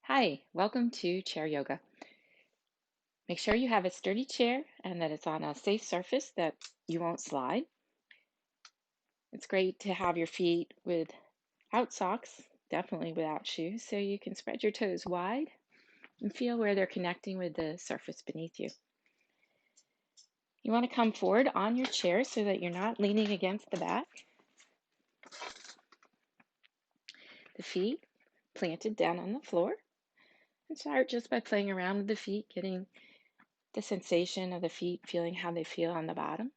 Hi, welcome to chair yoga. Make sure you have a sturdy chair and that it's on a safe surface that you won't slide. It's great to have your feet without socks, definitely without shoes, so you can spread your toes wide and feel where they're connecting with the surface beneath you. You want to come forward on your chair so that you're not leaning against the back. The feet planted down on the floor. And start just by playing around with the feet, getting the sensation of the feet, feeling how they feel on the bottom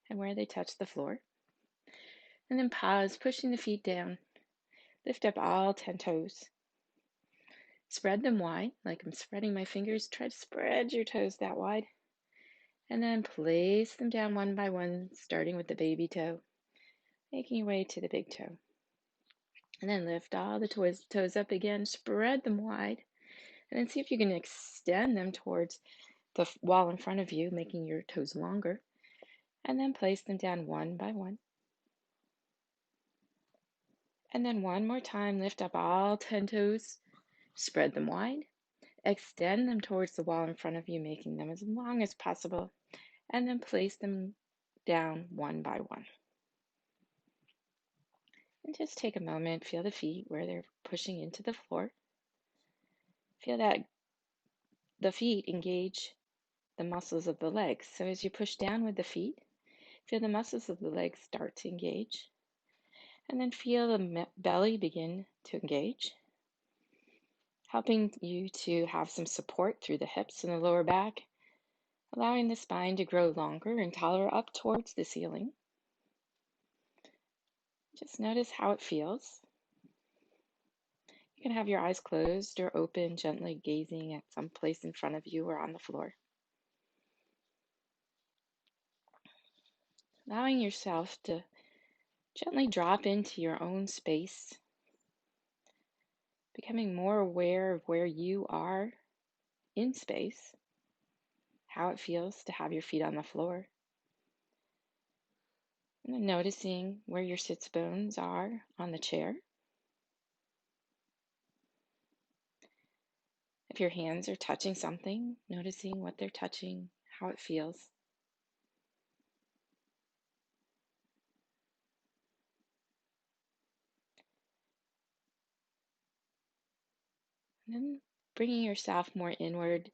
and where they touch the floor. And then pause, pushing the feet down. Lift up all 10 toes. Spread them wide, like I'm spreading my fingers. Try to spread your toes that wide. And then place them down one by one, starting with the baby toe, making your way to the big toe. And then lift all the toes up again, spread them wide, and then see if you can extend them towards the wall in front of you, making your toes longer. And then place them down one by one. And then one more time, lift up all 10 toes, spread them wide, extend them towards the wall in front of you, making them as long as possible, and then place them down one by one. And just take a moment, feel the feet where they're pushing into the floor. Feel that the feet engage the muscles of the legs. So as you push down with the feet, feel the muscles of the legs start to engage. And then feel the belly begin to engage, helping you to have some support through the hips and the lower back, allowing the spine to grow longer and taller up towards the ceiling. Just notice how it feels. You can have your eyes closed or open, gently gazing at some place in front of you or on the floor. Allowing yourself to gently drop into your own space, becoming more aware of where you are in space, how it feels to have your feet on the floor. And then noticing where your sits bones are on the chair. If your hands are touching something, noticing what they're touching, how it feels. And then bringing yourself more inward,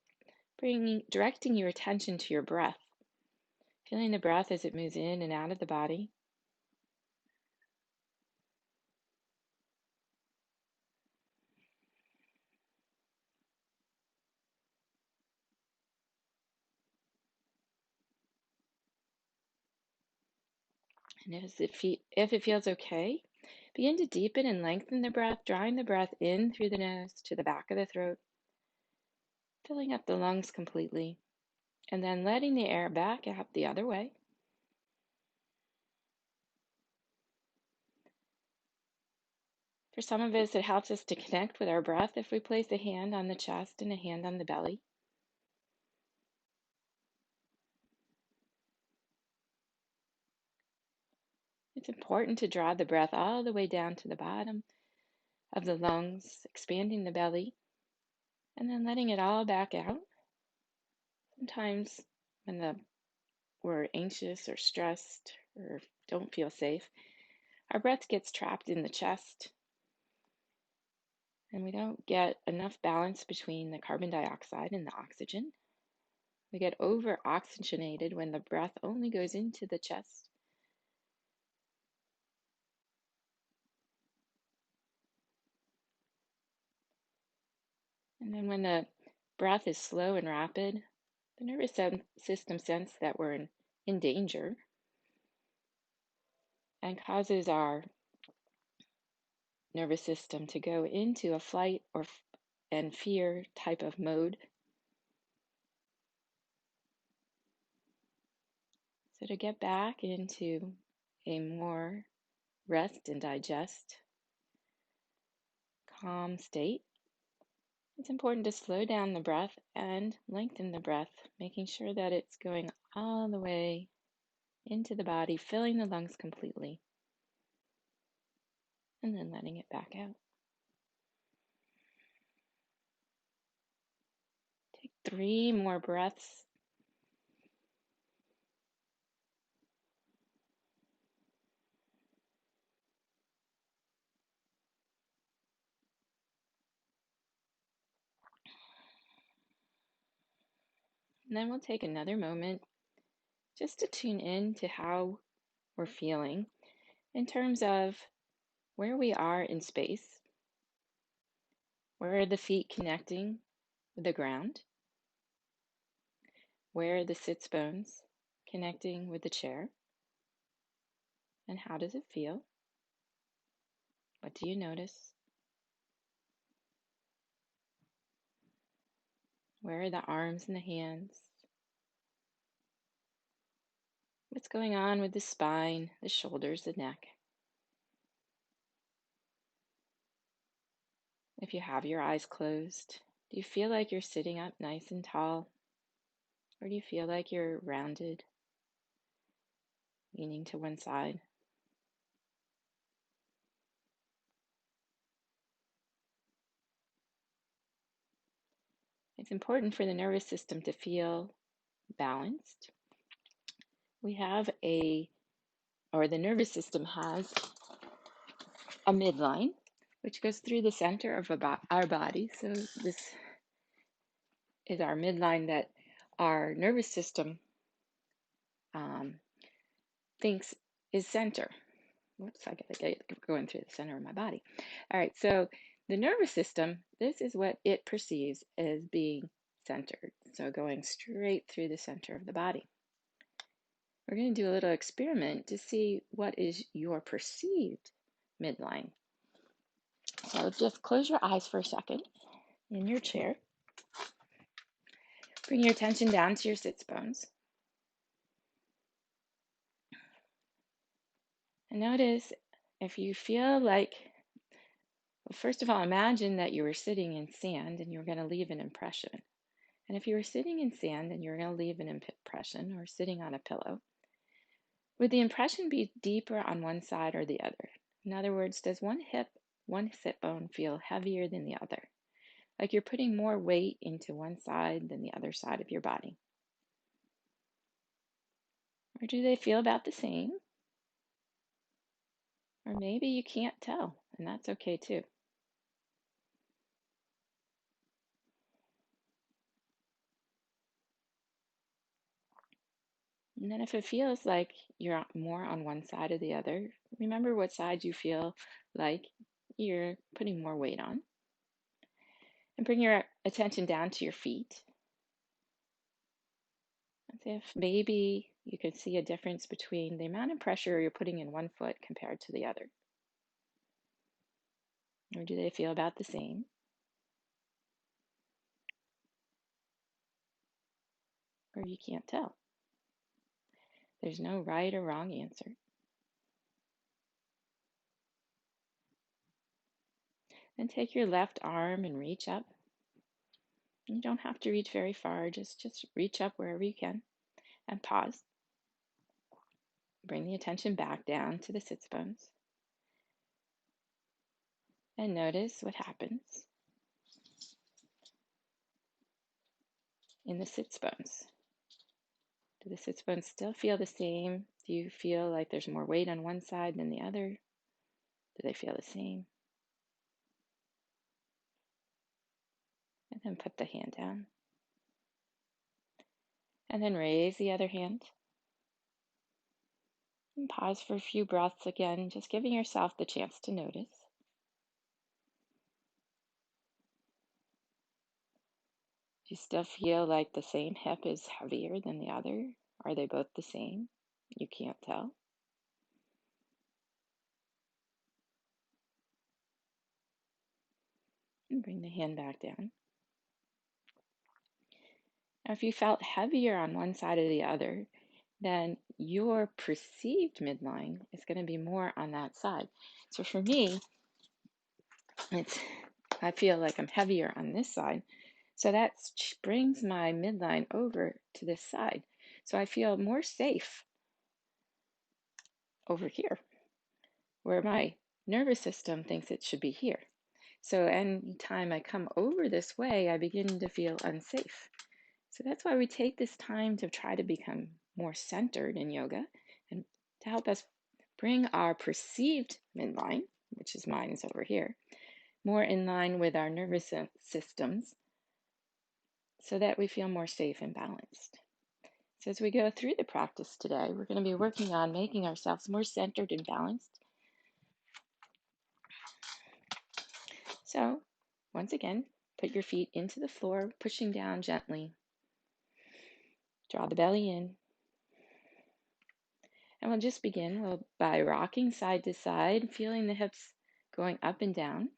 directing your attention to your breath, feeling the breath as it moves in and out of the body. And if it feels okay, begin to deepen and lengthen the breath, drawing the breath in through the nose to the back of the throat, filling up the lungs completely, and then letting the air back out the other way. For some of us, it helps us to connect with our breath if we place a hand on the chest and a hand on the belly. It's important to draw the breath all the way down to the bottom of the lungs, expanding the belly, and then letting it all back out. Sometimes when we're anxious or stressed or don't feel safe, our breath gets trapped in the chest, and we don't get enough balance between the carbon dioxide and the oxygen. We get over-oxygenated when the breath only goes into the chest. And then when the breath is slow and rapid, the nervous system senses that we're in danger and causes our nervous system to go into a flight and fear type of mode. So to get back into a more rest and digest, calm state, it's important to slow down the breath and lengthen the breath, making sure that it's going all the way into the body, filling the lungs completely, and then letting it back out. 3 more breaths. And then we'll take another moment just to tune in to how we're feeling in terms of where we are in space. Where are the feet connecting with the ground? Where are the sits bones connecting with the chair? And how does it feel? What do you notice? Where are the arms and the hands? What's going on with the spine, the shoulders, the neck? If you have your eyes closed, do you feel like you're sitting up nice and tall? Or do you feel like you're rounded, leaning to one side? It's important for the nervous system to feel balanced. We have the nervous system has a midline, which goes through the center of our body. So this is our midline that our nervous system thinks is center. Whoops, I gotta get going through the center of my body. All right, so the nervous system, this is what it perceives as being centered. So going straight through the center of the body. We're going to do a little experiment to see what is your perceived midline. So just close your eyes for a second in your chair. Bring your attention down to your sits bones. And notice if you feel like, well, first of all, imagine that you were sitting in sand and you were going to leave an impression. And if you were sitting in sand and you were going to leave an impression, or sitting on a pillow, would the impression be deeper on one side or the other? In other words, does one sit bone feel heavier than the other? Like you're putting more weight into one side than the other side of your body? Or do they feel about the same? Or maybe you can't tell, and that's okay too. And then if it feels like you're more on one side or the other, remember what side you feel like you're putting more weight on. And bring your attention down to your feet. As if maybe you could see a difference between the amount of pressure you're putting in one foot compared to the other. Or do they feel about the same? Or you can't tell. There's no right or wrong answer. Then take your left arm and reach up. You don't have to reach very far, just reach up wherever you can and pause. Bring the attention back down to the sits bones and notice what happens in the sits bones. Do the sits bones still feel the same? Do you feel like there's more weight on one side than the other? Do they feel the same? And then put the hand down. And then raise the other hand. And pause for a few breaths again, just giving yourself the chance to notice. Do you still feel like the same hip is heavier than the other? Are they both the same? You can't tell. And bring the hand back down. Now, if you felt heavier on one side or the other, then your perceived midline is going to be more on that side. So for me, I feel like I'm heavier on this side. So that brings my midline over to this side. So I feel more safe over here, where my nervous system thinks it should be here. So anytime I come over this way, I begin to feel unsafe. So that's why we take this time to try to become more centered in yoga and to help us bring our perceived midline, which is mine is over here, more in line with our nervous systems so that we feel more safe and balanced. So as we go through the practice today, we're going to be working on making ourselves more centered and balanced. So once again, put your feet into the floor, pushing down gently. Draw the belly in. And we'll just begin by rocking side to side, feeling the hips going up and down,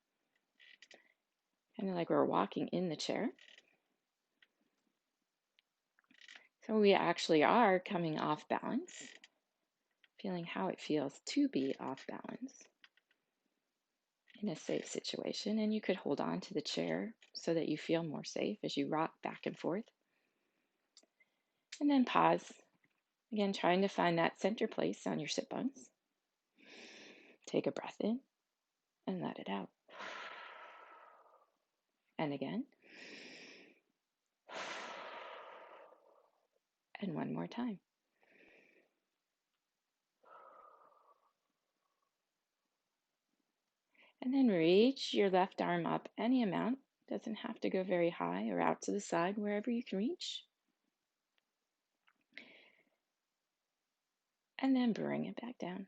kind of like we're walking in the chair. So we actually are coming off balance, feeling how it feels to be off balance in a safe situation. And you could hold on to the chair so that you feel more safe as you rock back and forth. And then pause, again, trying to find that center place on your sit bones. Take a breath in and let it out. And again. And one more time. And then reach your left arm up any amount. Doesn't have to go very high or out to the side, wherever you can reach. And then bring it back down.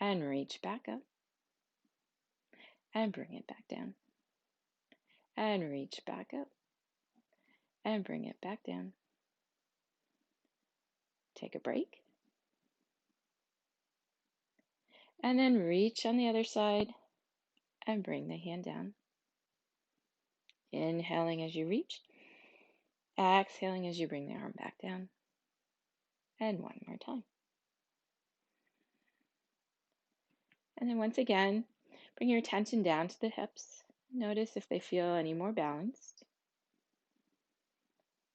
And reach back up. And bring it back down. And reach back up. And bring it back down. Take a break. And then reach on the other side and bring the hand down. Inhaling as you reach. Exhaling as you bring the arm back down. And one more time. And then once again, bring your attention down to the hips. Notice if they feel any more balanced.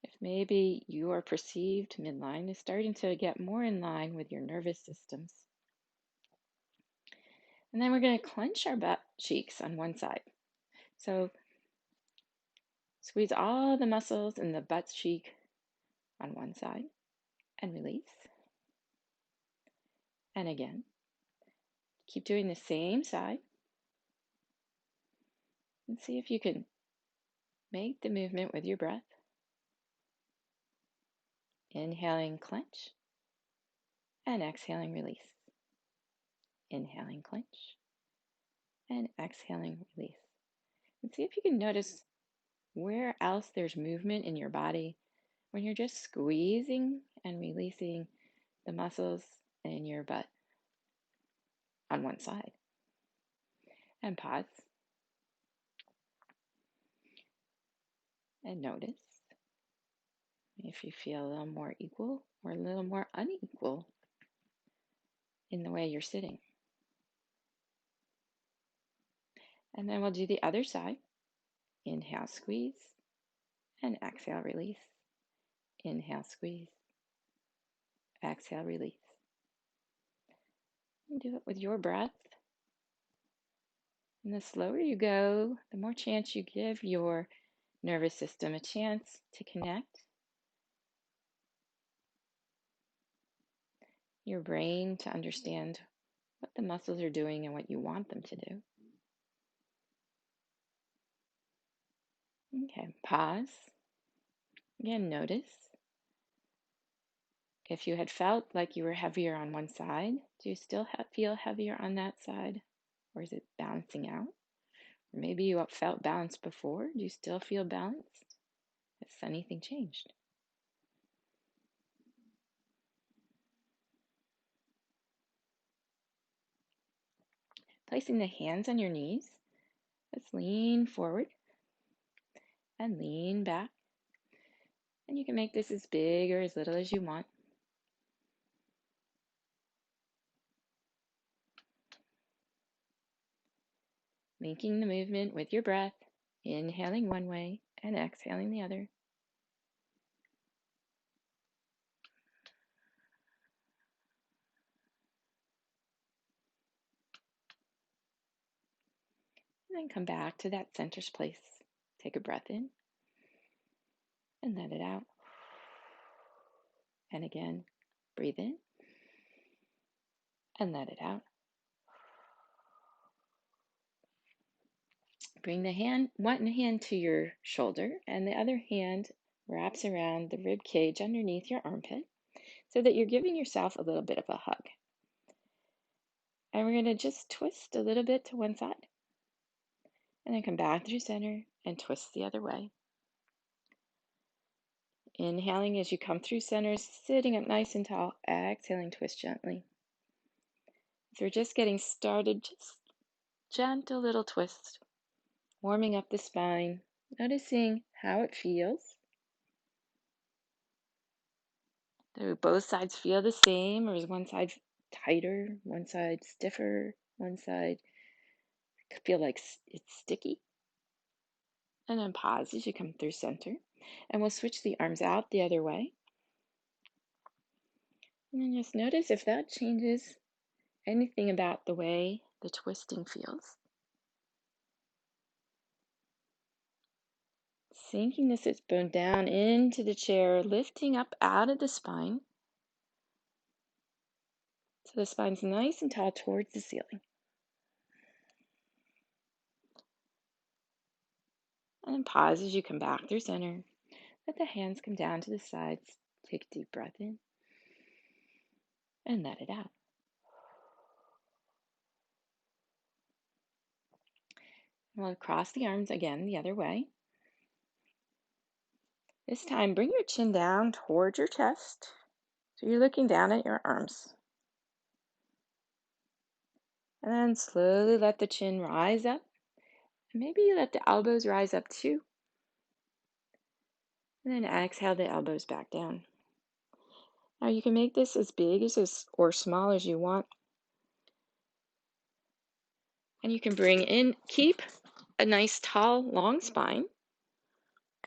If maybe your perceived midline is starting to get more in line with your nervous systems. And then we're going to clench our butt cheeks on one side. So squeeze all the muscles in the butt cheek on one side and release. And again, keep doing the same side. And see if you can make the movement with your breath. Inhaling, clench. And exhaling, release. Inhaling, clench. And exhaling, release. And see if you can notice where else there's movement in your body when you're just squeezing and releasing the muscles in your butt on one side. And pause. And notice if you feel a little more equal or a little more unequal in the way you're sitting. And then we'll do the other side. Inhale, squeeze, and exhale, release. Inhale, squeeze, exhale, release. And do it with your breath. And the slower you go, the more chance you give your nervous system a chance to connect. Your brain to understand what the muscles are doing and what you want them to do. Okay, pause. Again, notice if you had felt like you were heavier on one side, do you still feel heavier on that side? Or is it balancing out? Or maybe you felt balanced before. Do you still feel balanced? Has anything changed? Placing the hands on your knees, let's lean forward and lean back. And you can make this as big or as little as you want. Linking the movement with your breath, inhaling one way and exhaling the other. And then come back to that center place. Take a breath in and let it out. And again, breathe in and let it out. Bring one hand to your shoulder, and the other hand wraps around the rib cage underneath your armpit so that you're giving yourself a little bit of a hug. And we're going to just twist a little bit to one side, and then come back through center and twist the other way. Inhaling as you come through center, sitting up nice and tall. Exhaling, twist gently. So we're just getting started, just gentle little twist, warming up the spine, noticing how it feels. Do both sides feel the same, or is one side tighter, one side stiffer, one side feel like it's sticky? And then pause as you come through center. And we'll switch the arms out the other way. And then just notice if that changes anything about the way the twisting feels. Sinking the sit bone down into the chair, lifting up out of the spine. So the spine's nice and tall towards the ceiling. And then pause as you come back through center. Let the hands come down to the sides. Take a deep breath in and let it out. We'll cross the arms again the other way. This time, bring your chin down towards your chest. So you're looking down at your arms. And then slowly let the chin rise up. And maybe you let the elbows rise up too. And then exhale the elbows back down. Now you can make this as big as or small as you want. And you can keep a nice tall long spine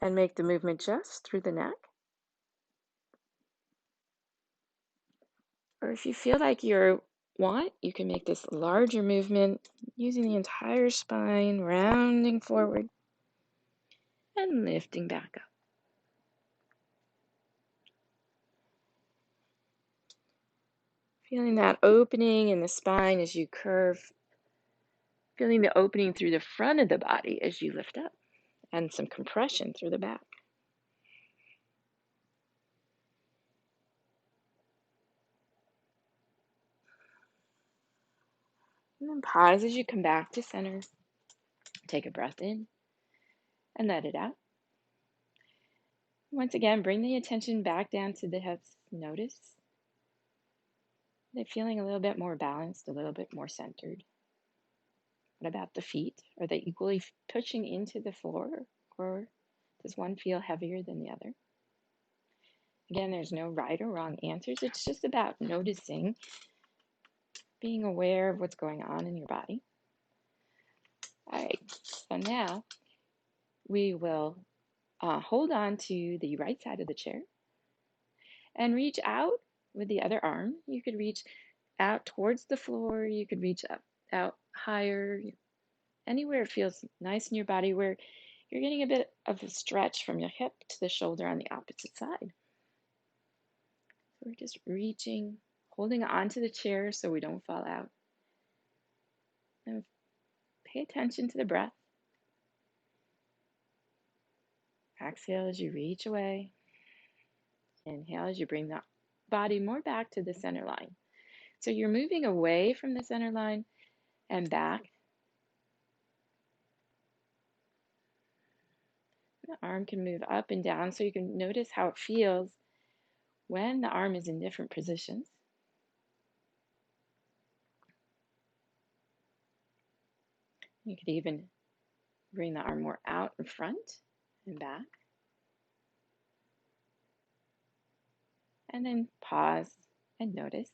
and make the movement just through the neck. Or if you feel like you can make this larger movement using the entire spine, rounding forward and lifting back up. Feeling that opening in the spine as you curve. Feeling the opening through the front of the body as you lift up, and some compression through the back. And then pause as you come back to center. Take a breath in and let it out. Once again, bring the attention back down to the hips. Notice they're feeling a little bit more balanced, a little bit more centered. What about the feet? Are they equally pushing into the floor, or does one feel heavier than the other? Again, there's no right or wrong answers. It's just about noticing, being aware of what's going on in your body. All right, so now we will hold on to the right side of the chair and reach out with the other arm. You could reach out towards the floor. You could reach out higher, anywhere it feels nice in your body where you're getting a bit of a stretch from your hip to the shoulder on the opposite side. So we're just reaching, holding onto the chair so we don't fall out. And pay attention to the breath. Exhale as you reach away. Inhale as you bring the body more back to the center line. So you're moving away from the center line and back. The arm can move up and down so you can notice how it feels when the arm is in different positions. You could even bring the arm more out in front and back. And then pause and notice.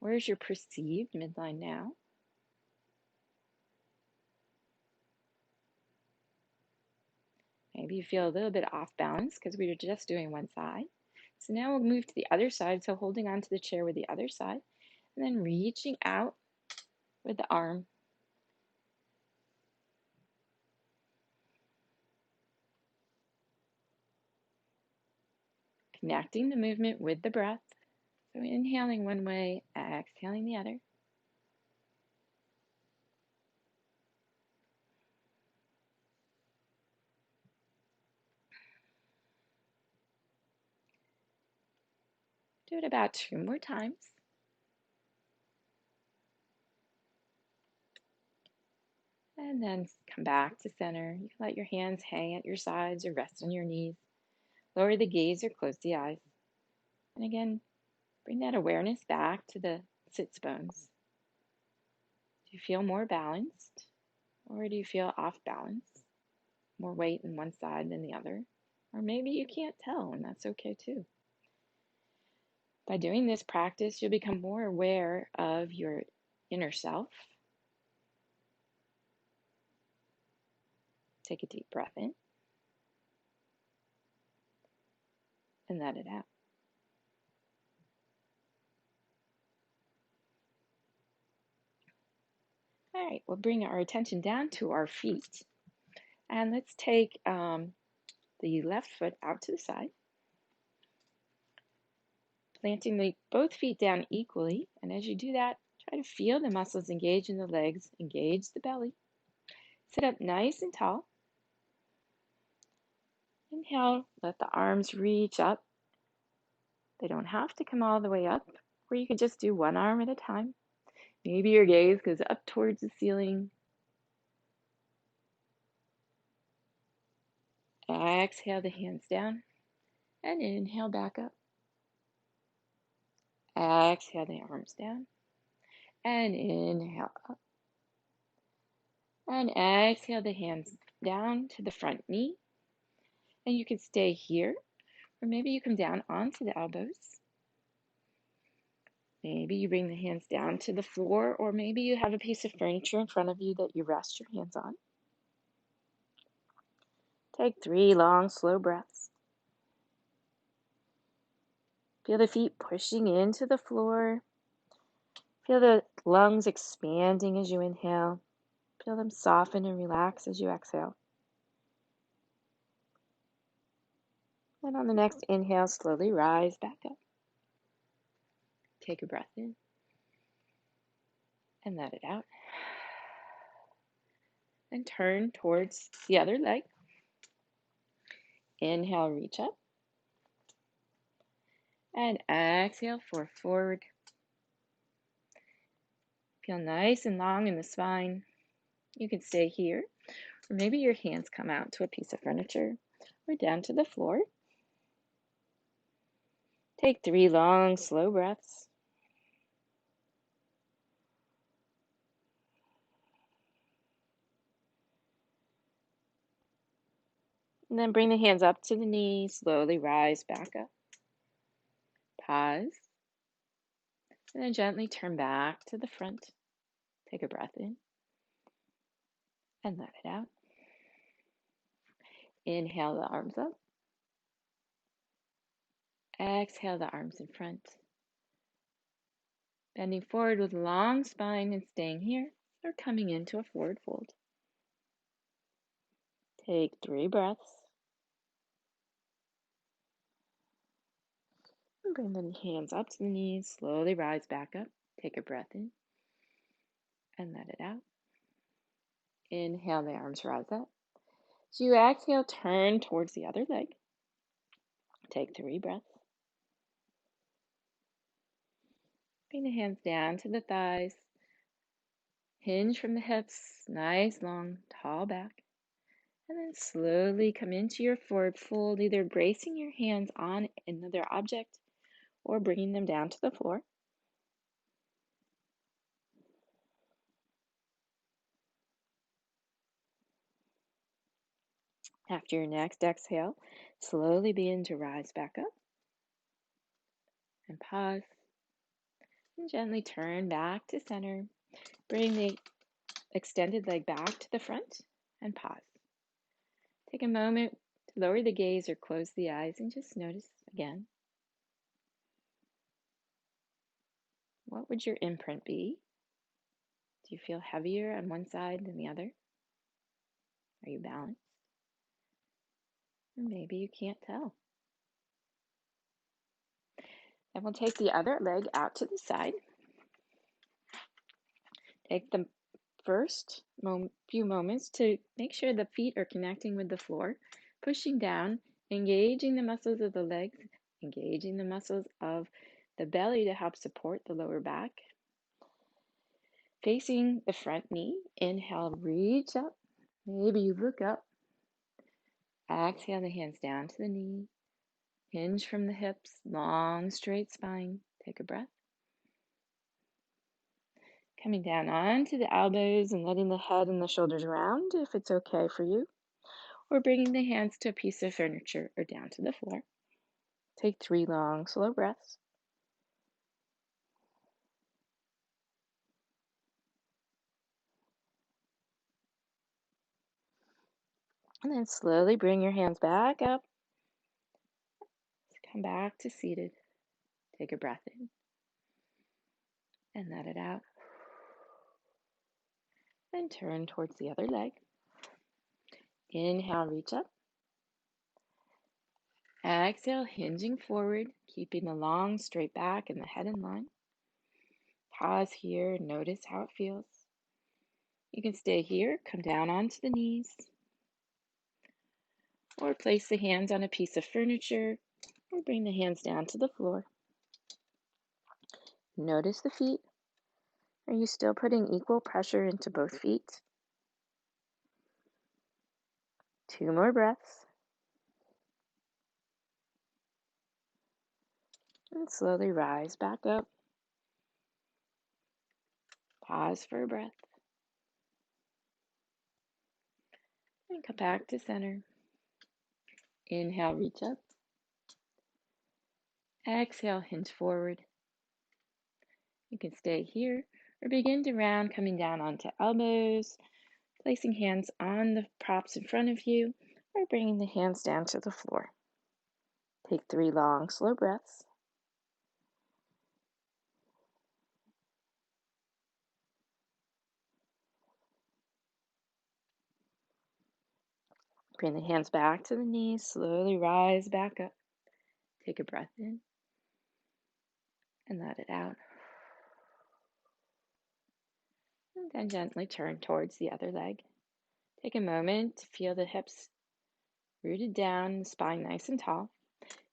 Where's your perceived midline now? Maybe you feel a little bit off balance because we were just doing one side. So now we'll move to the other side. So holding onto the chair with the other side and then reaching out with the arm. connecting the movement with the breath. So inhaling one way, exhaling the other. Do it about 2 more times. And then come back to center. You can let your hands hang at your sides or rest on your knees. Lower the gaze or close the eyes. And again, bring that awareness back to the sits bones. Do you feel more balanced or do you feel off balance? More weight in one side than the other? Or maybe you can't tell, and that's okay too. By doing this practice, you'll become more aware of your inner self. Take a deep breath in and let it out. All right, we'll bring our attention down to our feet. And let's take the left foot out to the side, planting both feet down equally. And as you do that, try to feel the muscles engage in the legs, engage the belly. Sit up nice and tall. Inhale, let the arms reach up. They don't have to come all the way up, or you could just do one arm at a time. Maybe your gaze goes up towards the ceiling. Exhale the hands down and inhale back up. Exhale the arms down and inhale up. And exhale the hands down to the front knee. And you can stay here, or maybe you come down onto the elbows. Maybe you bring the hands down to the floor, or maybe you have a piece of furniture in front of you that you rest your hands on. Take 3 long, slow breaths. Feel the feet pushing into the floor. Feel the lungs expanding as you inhale. Feel them soften and relax as you exhale. And on the next inhale, slowly rise back up. Take a breath in and let it out. And turn towards the other leg. Inhale, reach up. And exhale, forward. Feel nice and long in the spine. You can stay here, or maybe your hands come out to a piece of furniture or down to the floor. Take 3 long, slow breaths. And then bring the hands up to the knees, slowly rise back up. Pause. And then gently turn back to the front. Take a breath in and let it out. Inhale the arms up. Exhale the arms in front. Bending forward with a long spine and staying here, or coming into a forward fold. Take 3 breaths. And bring the hands up to the knees, slowly rise back up. Take a breath in and let it out. Inhale, the arms rise up. So you exhale, turn towards the other leg. Take 3 breaths. Bring the hands down to the thighs. Hinge from the hips, nice, long, tall back. And then slowly come into your forward fold, either bracing your hands on another object or bringing them down to the floor. After your next exhale, slowly begin to rise back up and pause. And gently turn back to center. Bring the extended leg back to the front and pause. Take a moment to lower the gaze or close the eyes and just notice again. What would your imprint be? Do you feel heavier on one side than the other? Are you balanced? Or maybe you can't tell. And we'll take the other leg out to the side. Take the first few moments to make sure the feet are connecting with the floor, pushing down, engaging the muscles of the legs, engaging the muscles of the belly to help support the lower back. Facing the front knee, inhale, reach up. Maybe you look up. Exhale the hands down to the knee. Hinge from the hips, long straight spine. Take a breath. Coming down onto the elbows and letting the head and the shoulders round if it's okay for you. Or bringing the hands to a piece of furniture or down to the floor. Take 3 long, slow breaths. And then slowly bring your hands back up. Come back to seated. Take a breath in and let it out. Then turn towards the other leg. Inhale, reach up. Exhale, hinging forward, keeping the long straight back and the head in line. Pause here and notice how it feels. You can stay here, come down onto the knees, or place the hands on a piece of furniture, or bring the hands down to the floor. Notice the feet. Are you still putting equal pressure into both feet? 2 more breaths. And slowly rise back up. Pause for a breath. And come back to center. Inhale, reach up. Exhale, hinge forward. You can stay here or begin to round, coming down onto elbows, placing hands on the props in front of you, or bringing the hands down to the floor. Take 3 long, slow breaths. Bring the hands back to the knees, slowly rise back up. Take a breath in and let it out. And then gently turn towards the other leg. Take a moment to feel the hips rooted down, the spine nice and tall.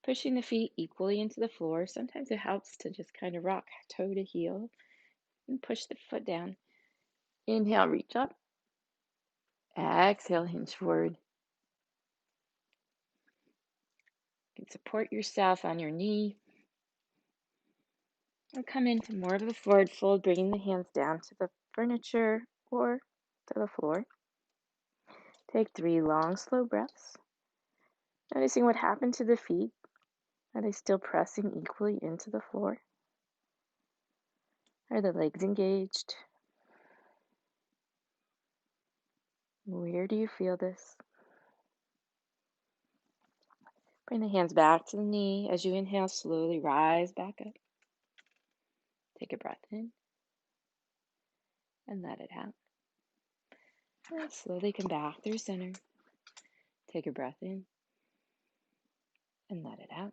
Pushing the feet equally into the floor. Sometimes it helps to just kind of rock toe to heel and push the foot down. Inhale, reach up. Exhale, hinge forward. You can support yourself on your knee or come into more of a forward fold, bringing the hands down to the furniture or to the floor. Take 3 long, slow breaths. Noticing what happened to the feet. Are they still pressing equally into the floor? Are the legs engaged? Where do you feel this? Bring the hands back to the knee. As you inhale, slowly rise back up. Take a breath in and let it out. And slowly come back through center. Take a breath in and let it out.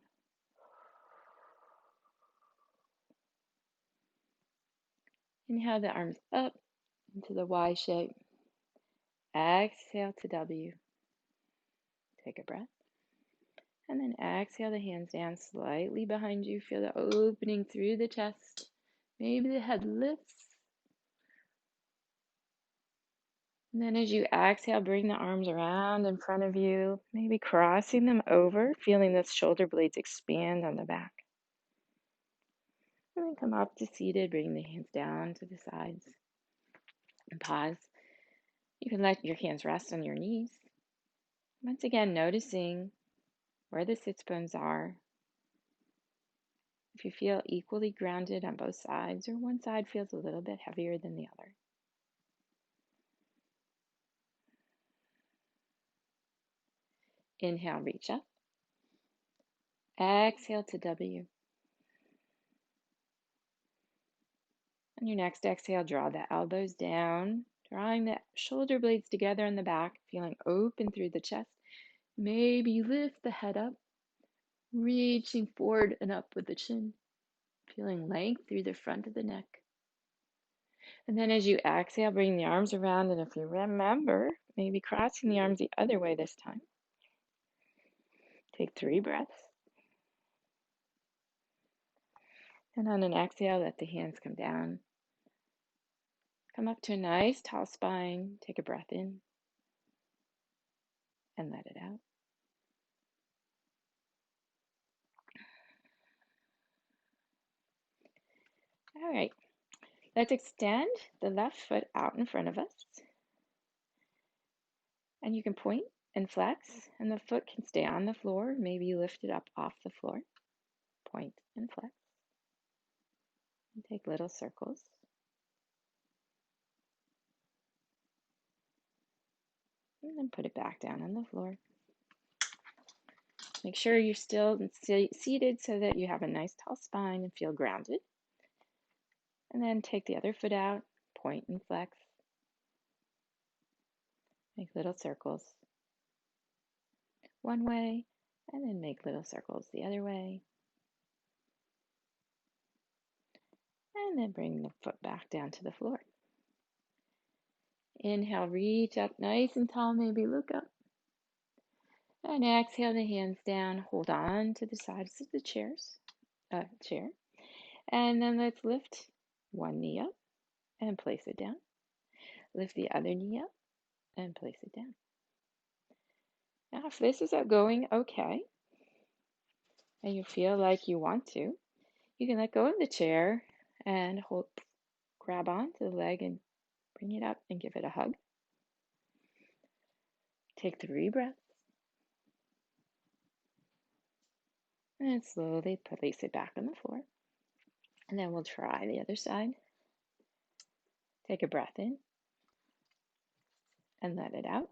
Inhale the arms up into the Y shape. Exhale to W. Take a breath. And then exhale the hands down slightly behind you. Feel the opening through the chest. Maybe the head lifts. And then as you exhale, bring the arms around in front of you, maybe crossing them over, feeling the shoulder blades expand on the back. And then come up to seated, bring the hands down to the sides. And pause. You can let your hands rest on your knees. Once again, noticing where the sits bones are. If you feel equally grounded on both sides, or one side feels a little bit heavier than the other. Inhale, reach up. Exhale to W. On your next exhale, draw the elbows down, drawing the shoulder blades together in the back, feeling open through the chest. Maybe lift the head up, reaching forward and up with the chin. feeling length through the front of the neck. And then as you exhale, bring the arms around, and if you remember, maybe crossing the arms the other way this time. Take 3 breaths. And on an exhale, let the hands come down. Come up to a nice tall spine. Take a breath in and let it out. All right, let's extend the left foot out in front of us. And you can point and flex, and the foot can stay on the floor. Maybe you lift it up off the floor. Point and flex. And take little circles. And then put it back down on the floor. Make sure you're still seated so that you have a nice tall spine and feel grounded. And then take the other foot out, point and flex. Make little circles one way, and then make little circles the other way. And then bring the foot back down to the floor. Inhale, reach up nice and tall, maybe look up. And exhale the hands down, hold on to the sides of the chair. And then let's lift one knee up and place it down. Lift the other knee up and place it down. Now, if this is going okay, and you feel like you want to, you can let go of the chair and grab onto the leg and bring it up and give it a hug. Take 3 breaths. And slowly place it back on the floor. And then we'll try the other side. Take a breath in and let it out.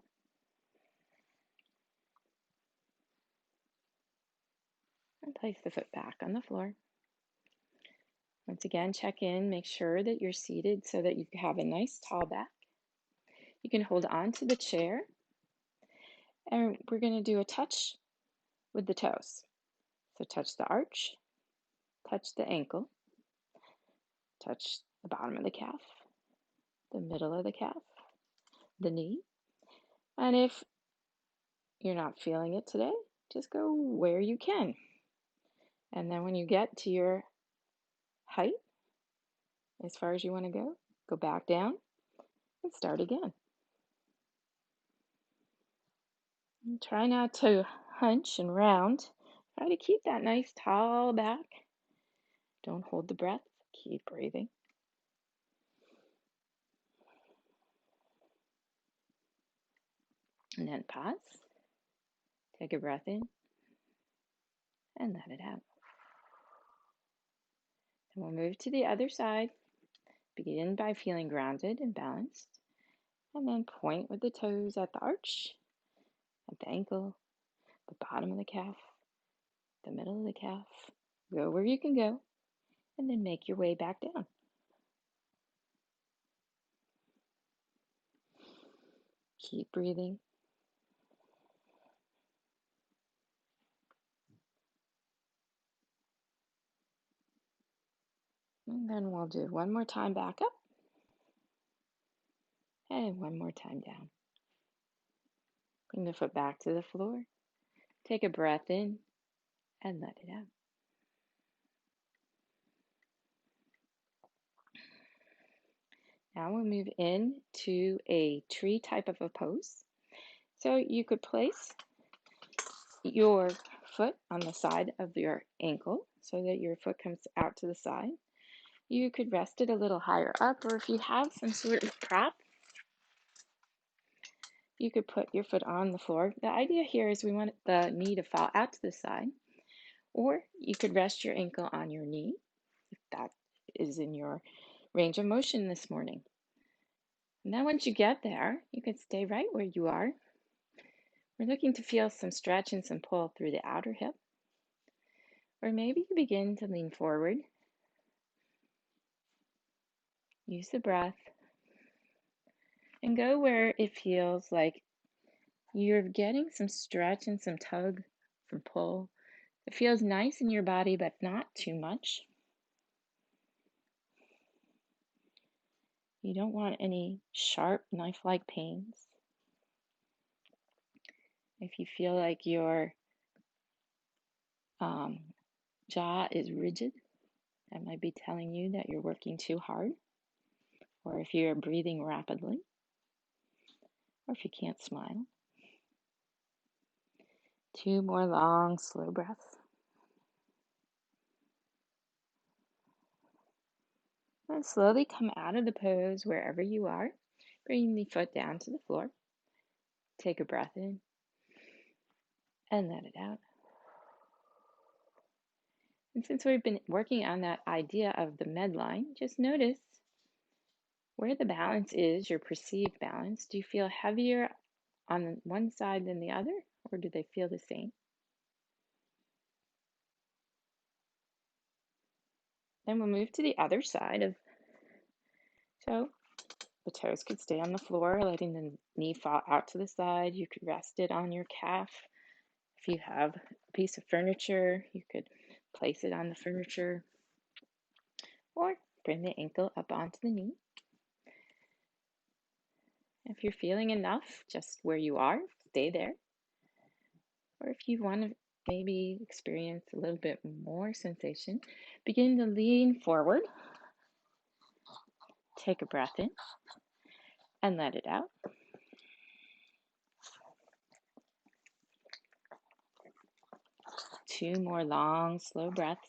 And place the foot back on the floor. Once again, check in, make sure that you're seated so that you have a nice tall back. You can hold on to the chair, and we're going to do a touch with the toes. So touch the arch, touch the ankle, touch the bottom of the calf, the middle of the calf, the knee. And if you're not feeling it today, just go where you can. And then when you get to your height, as far as you want to go back down and start again. And try not to hunch and round. Try to keep that nice tall back. Don't hold the breath. Keep breathing. And then pause. Take a breath in and let it out. And we'll move to the other side. Begin by feeling grounded and balanced. And then point with the toes at the arch, at the ankle, the bottom of the calf, the middle of the calf. Go where you can go. And then make your way back down. Keep breathing. And then we'll do one more time back up. And one more time down. Bring the foot back to the floor. Take a breath in and let it out. Now we'll move into a tree type of a pose. So you could place your foot on the side of your ankle so that your foot comes out to the side. You could rest it a little higher up, or if you have some sort of prop, you could put your foot on the floor. The idea here is we want the knee to fall out to the side, or you could rest your ankle on your knee if that is in your range of motion this morning. And then once you get there, you can stay right where you are. We're looking to feel some stretch and some pull through the outer hip. Or maybe you begin to lean forward. Use the breath. And go where it feels like you're getting some stretch and some tug, some pull. It feels nice in your body, but not too much. You don't want any sharp knife-like pains. If you feel like your jaw is rigid, that might be telling you that you're working too hard, or if you're breathing rapidly, or if you can't smile. 2 more long, slow breaths. And slowly come out of the pose wherever you are, bringing the foot down to the floor. Take a breath in and let it out. And since we've been working on that idea of the midline, just notice where the balance is, your perceived balance. Do you feel heavier on one side than the other, or do they feel the same? Then we'll move to the other side so the toes could stay on the floor, letting the knee fall out to the side. You could rest it on your calf. If you have a piece of furniture, you could place it on the furniture, or bring the ankle up onto the knee. If you're feeling enough, just where you are, stay there. Or if you want to maybe experience a little bit more sensation, begin to lean forward. Take a breath in and let it out. Two more long, slow breaths.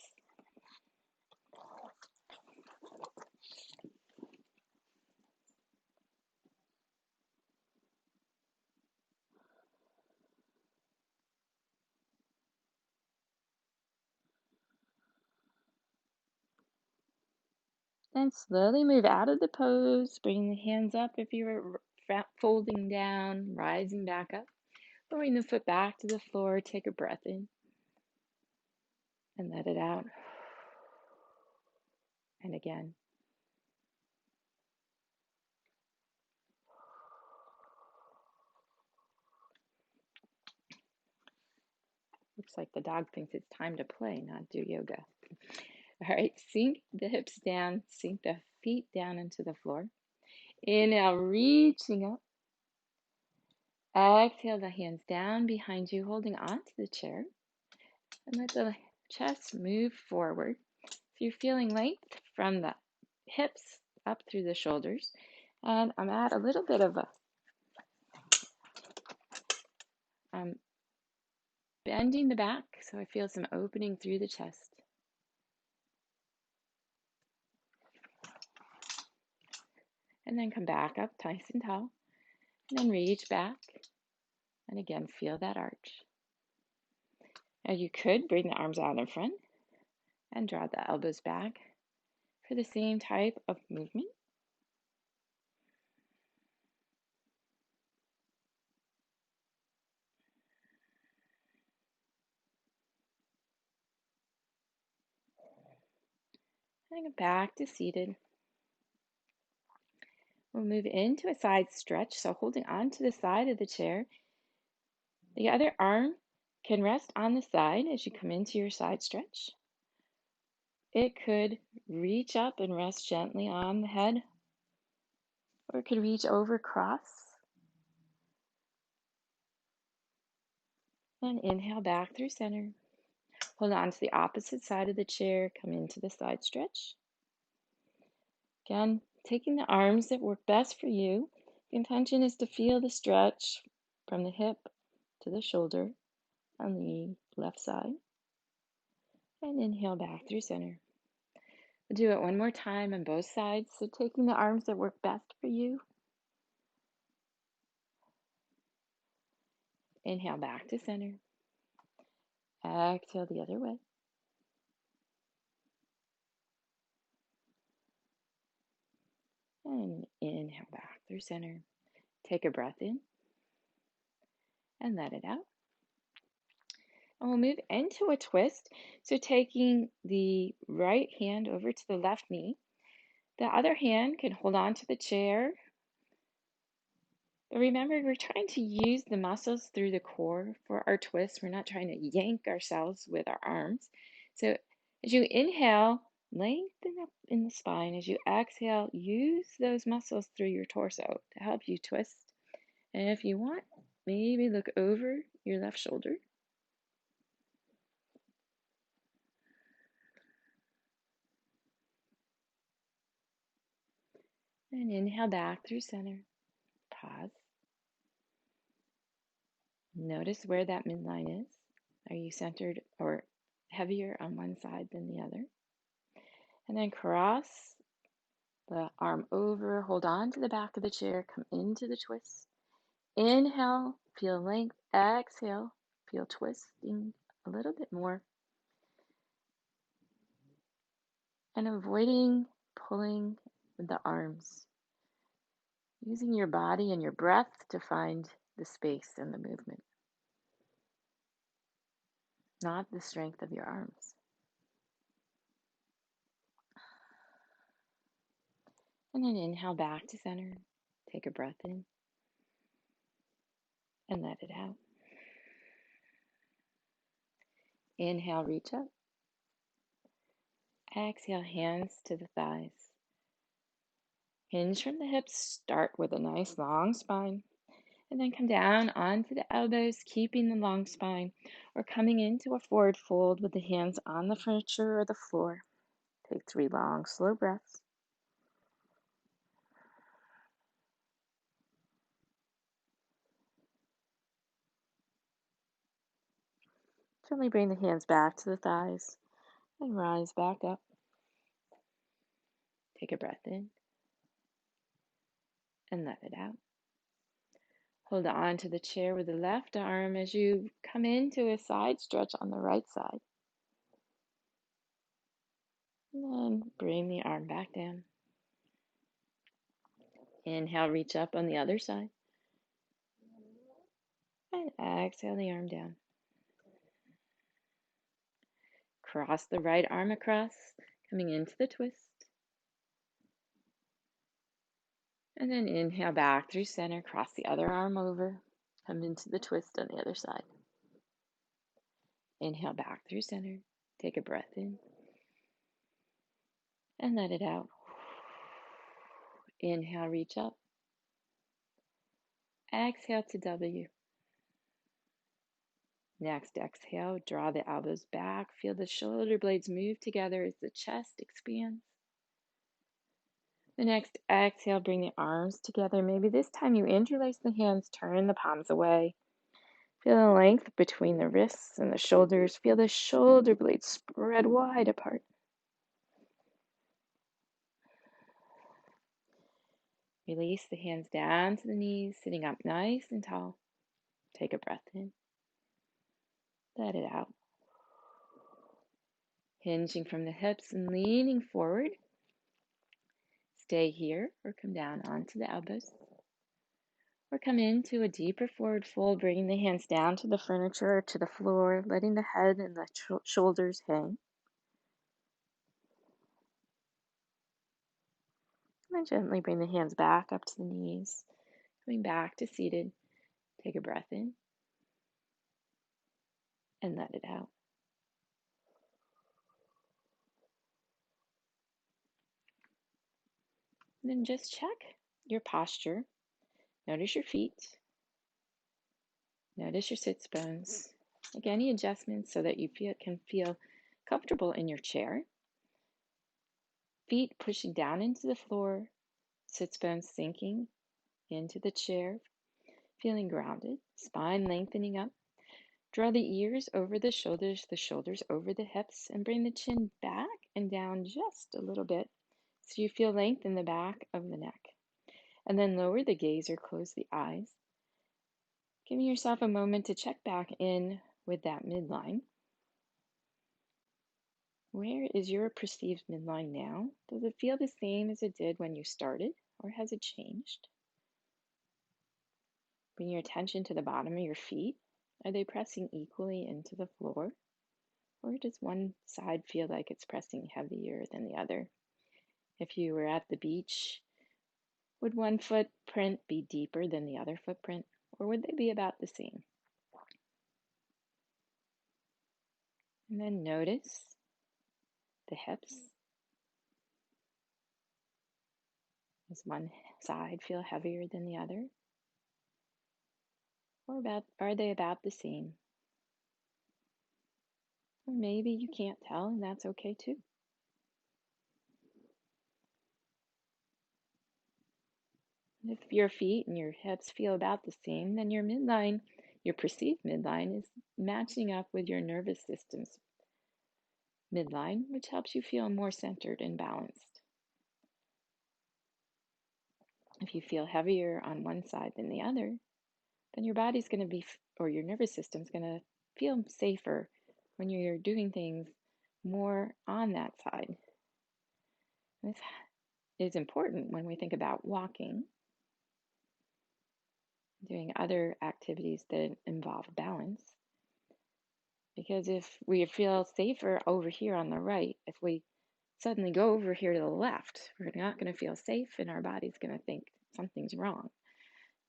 Then slowly move out of the pose, bring the hands up if you were folding down, rising back up. Bring the foot back to the floor, take a breath in and let it out. And again. Looks like the dog thinks it's time to play, not do yoga. All right, sink the hips down, sink the feet down into the floor. Inhale, reaching up. Exhale, the hands down behind you, holding onto the chair. And let the chest move forward. If you're feeling length from the hips up through the shoulders, and I'm at a little bit of a bending the back, so I feel some opening through the chest. And then come back up nice and tall, and then reach back, and again, feel that arch. Now you could bring the arms out in front and draw the elbows back for the same type of movement. And go back to seated. We'll move into a side stretch, so holding on to the side of the chair. The other arm can rest on the side as you come into your side stretch. It could reach up and rest gently on the head, or it could reach over cross. And inhale back through center. Hold on to the opposite side of the chair, come into the side stretch. Again, taking the arms that work best for you. The intention is to feel the stretch from the hip to the shoulder on the left side. And inhale back through center. We'll do it one more time on both sides. So taking the arms that work best for you. Inhale back to center. Exhale the other way. And inhale back through center. Take a breath in and let it out. And we'll move into a twist. So taking the right hand over to the left knee. The other hand can hold on to the chair. But remember, we're trying to use the muscles through the core for our twist. We're not trying to yank ourselves with our arms. So as you inhale, Lengthen up in the spine as you exhale. Use those muscles through your torso to help you twist. And if you want, maybe look over your left shoulder. And inhale back through center. Pause. Notice where that midline is. Are you centered or heavier on one side than the other? And then cross the arm over, hold on to the back of the chair, come into the twist. Inhale, feel length. Exhale, feel twisting a little bit more. And avoiding pulling with the arms. Using your body and your breath to find the space and the movement, not the strength of your arms. And then inhale back to center. Take a breath in and let it out. Inhale, reach up. Exhale, hands to the thighs. Hinge from the hips. Start with a nice long spine. And then come down onto the elbows, keeping the long spine, or coming into a forward fold with the hands on the furniture or the floor. Take 3 long, slow breaths. Gently bring the hands back to the thighs and rise back up. Take a breath in and let it out. Hold on to the chair with the left arm as you come into a side stretch on the right side. And then bring the arm back down. Inhale, reach up on the other side. And exhale the arm down. Cross the right arm across, coming into the twist. And then inhale back through center, cross the other arm over, come into the twist on the other side. Inhale back through center, take a breath in, and let it out. Inhale, reach up. Exhale to W. Next, exhale, draw the elbows back. Feel the shoulder blades move together as the chest expands. The next exhale, bring the arms together. Maybe this time you interlace the hands, turn the palms away. Feel the length between the wrists and the shoulders. Feel the shoulder blades spread wide apart. Release the hands down to the knees, sitting up nice and tall. Take a breath in. Let it out. Hinging from the hips and leaning forward. Stay here or come down onto the elbows. Or come into a deeper forward fold, bringing the hands down to the furniture or to the floor, letting the head and the shoulders hang. And then gently bring the hands back up to the knees, coming back to seated. Take a breath in and let it out. And then just check your posture. Notice your feet. Notice your sits bones. Make any adjustments so that you can feel comfortable in your chair. Feet pushing down into the floor. Sits bones sinking into the chair. Feeling grounded. Spine lengthening up. Draw the ears over the shoulders over the hips, and bring the chin back and down just a little bit so you feel length in the back of the neck. And then lower the gaze or close the eyes. Giving yourself a moment to check back in with that midline. Where is your perceived midline now? Does it feel the same as it did when you started, or has it changed? Bring your attention to the bottom of your feet. Are they pressing equally into the floor? Or does one side feel like it's pressing heavier than the other? If you were at the beach, would one footprint be deeper than the other footprint, or would they be about the same? And then notice the hips, Does one side feel heavier than the other? Or are they about the same? Or maybe you can't tell, and that's okay too. If your feet and your hips feel about the same, then your midline, your perceived midline, is matching up with your nervous system's midline, which helps you feel more centered and balanced. If you feel heavier on one side than the other, then your body's going to be, or your nervous system's going to feel safer when you're doing things more on that side. This is important when we think about walking, doing other activities that involve balance. Because if we feel safer over here on the right, if we suddenly go over here to the left, we're not going to feel safe and our body's going to think something's wrong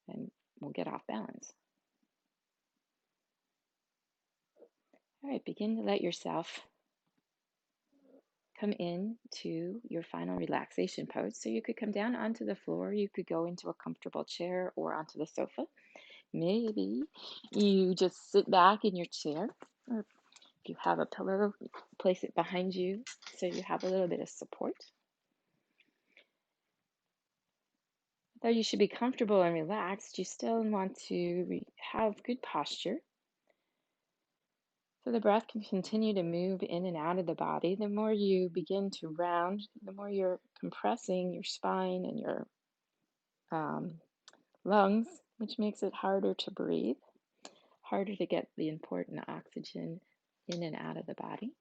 and we'll get off balance. All right, begin to let yourself come in to your final relaxation pose. So you could come down onto the floor, you could go into a comfortable chair or onto the sofa. Maybe you just sit back in your chair, or if you have a pillow, place it behind you so you have a little bit of support. Though you should be comfortable and relaxed, you still want to have good posture. So the breath can continue to move in and out of the body. The more you begin to round, the more you're compressing your spine and your lungs, which makes it harder to breathe, harder to get the important oxygen in and out of the body.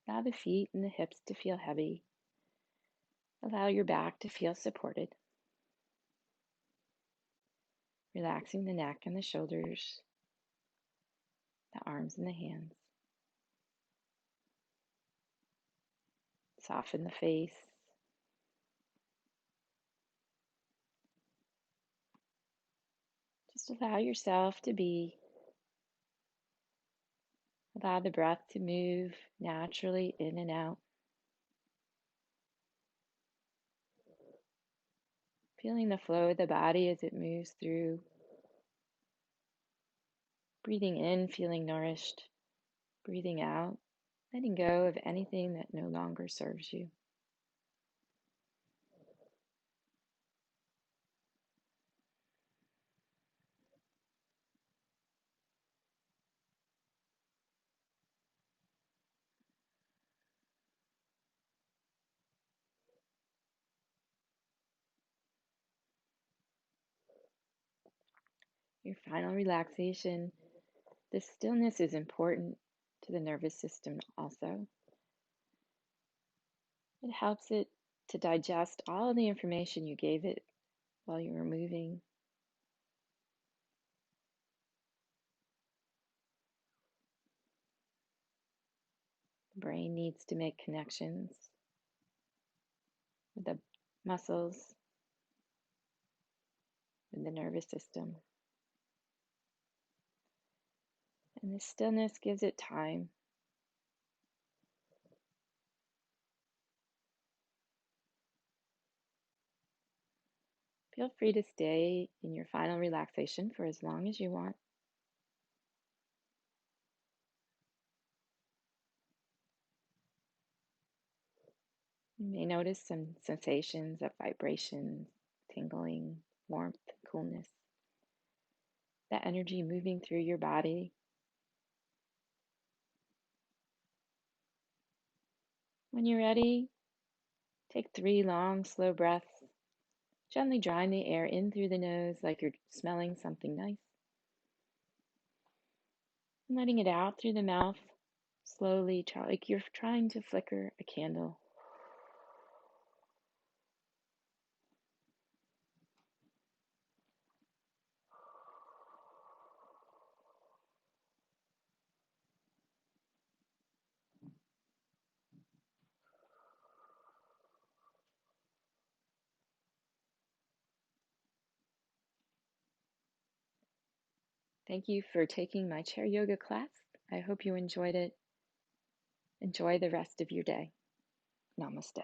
Allow the feet and the hips to feel heavy. Allow your back to feel supported. Relaxing the neck and the shoulders, the arms and the hands. Soften the face. Just allow yourself to be. Allow the breath to move naturally in and out. Feeling the flow of the body as it moves through. Breathing in, feeling nourished. Breathing out, letting go of anything that no longer serves you. Your final relaxation. The stillness is important to the nervous system also. It helps it to digest all the information you gave it while you were moving. The brain needs to make connections with the muscles, with the nervous system. And the stillness gives it time. Feel free to stay in your final relaxation for as long as you want. You may notice some sensations of vibration, tingling, warmth, coolness. That energy moving through your body. When you're ready, take 3 long, slow breaths, gently drawing the air in through the nose like you're smelling something nice. And letting it out through the mouth, slowly, like you're trying to flicker a candle. Thank you for taking my chair yoga class. I hope you enjoyed it. Enjoy the rest of your day. Namaste.